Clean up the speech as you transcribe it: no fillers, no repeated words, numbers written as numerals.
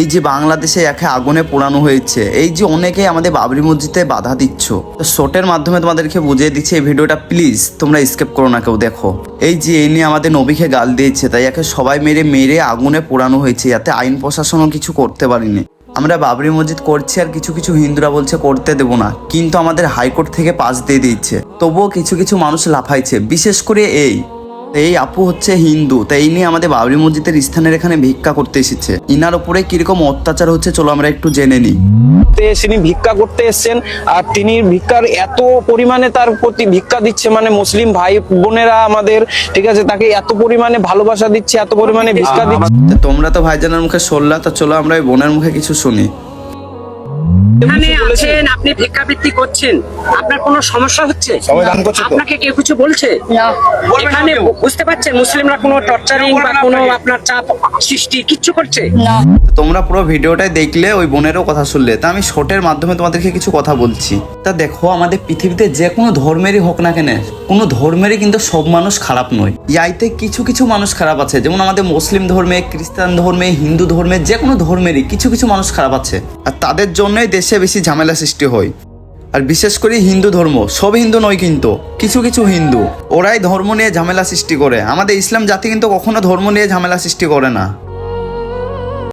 এই যে বাংলাদেশে একে আগুনে পোড়ানো হয়েছে, এই যে অনেকে আমাদের বাবরি মসজিদে বাধা দিচ্ছ, তো শর্টের মাধ্যমে তোমাদেরকে বুঝিয়ে দিচ্ছে এই ভিডিওটা, প্লিজ তোমরা স্কিপ করো না কেউ। দেখো এই যে এই নিয়ে আমাদের নবীকে গাল দিয়েছে, তাই একে সবাই মেরে আগুনে পোড়ানো হয়েছে, যাতে আইন প্রশাসনও কিছু করতে পারিনি। আমরা বাবরি মসজিদ করছি আর কিছু কিছু হিন্দুরা বলছে করতে দেবো না, কিন্তু আমাদের হাইকোর্ট থেকে পাস দিয়ে দিচ্ছে, তবুও কিছু কিছু মানুষ লাফাইছে। বিশেষ করে এই আপু হচ্ছে হিন্দু, তাই এই নিয়ে আমাদের বাবরি মসজিদের স্থানের এখানে ভিক্ষা করতে এসেছে। ইনার উপরে কিরকম অত্যাচার হচ্ছে চলো আমরা একটু জেনে নিই। তিনি ভিক্ষা করতে এসেছেন, আর তিনি ভিক্ষার এত পরিমাণে তার প্রতি ভিক্ষা দিচ্ছে, মানে মুসলিম ভাই বোনেরা আমাদের, ঠিক আছে, তাকে এত পরিমাণে ভালোবাসা দিচ্ছে, এত পরিমাণে ভিক্ষা দিচ্ছে। তোমরা তো ভাইজানের মুখে শুনলা, তো চলো আমরা এই বোনের মুখে কিছু শুনি। এখানে আছেন, আপনি ভিক্ষাবৃত্তি করছেন, আপনার কোনো সমস্যা হচ্ছে? আপনাকে কেউ কিছু বলছে? এখানে বুঝতে পারছেন মুসলিমরা কোনো টর্চারিং বা কোনো আপনার চাপ সৃষ্টি কিচ্ছু করছে? তোমরা পুরো ভিডিওটাই দেখলে, ওই বোনেরও কথা শুনলে, তা আমি শর্টের মাধ্যমে তোমাদেরকে কিছু কথা বলছি। তা দেখো, আমাদের পৃথিবীতে যে কোনো ধর্মেরই হোক না কেন, কোনো ধর্মেরই কিন্তু সব মানুষ খারাপ নয়। ইয়াইতে কিছু কিছু মানুষ খারাপ আছে, যেমন আমাদের মুসলিম ধর্মে, খ্রিস্টান ধর্মে, হিন্দু ধর্মে, যে কোনো ধর্মেরই কিছু কিছু মানুষ খারাপ আছে, আর তাদের জন্যই দেশে বেশি ঝামেলা সৃষ্টি হয়। আর বিশেষ করে হিন্দু ধর্ম, সব হিন্দু নয় কিন্তু কিছু কিছু হিন্দু, ওরাই ধর্ম নিয়ে ঝামেলা সৃষ্টি করে। আমাদের ইসলাম জাতি কিন্তু কখনো ধর্ম নিয়ে ঝামেলা সৃষ্টি করে না।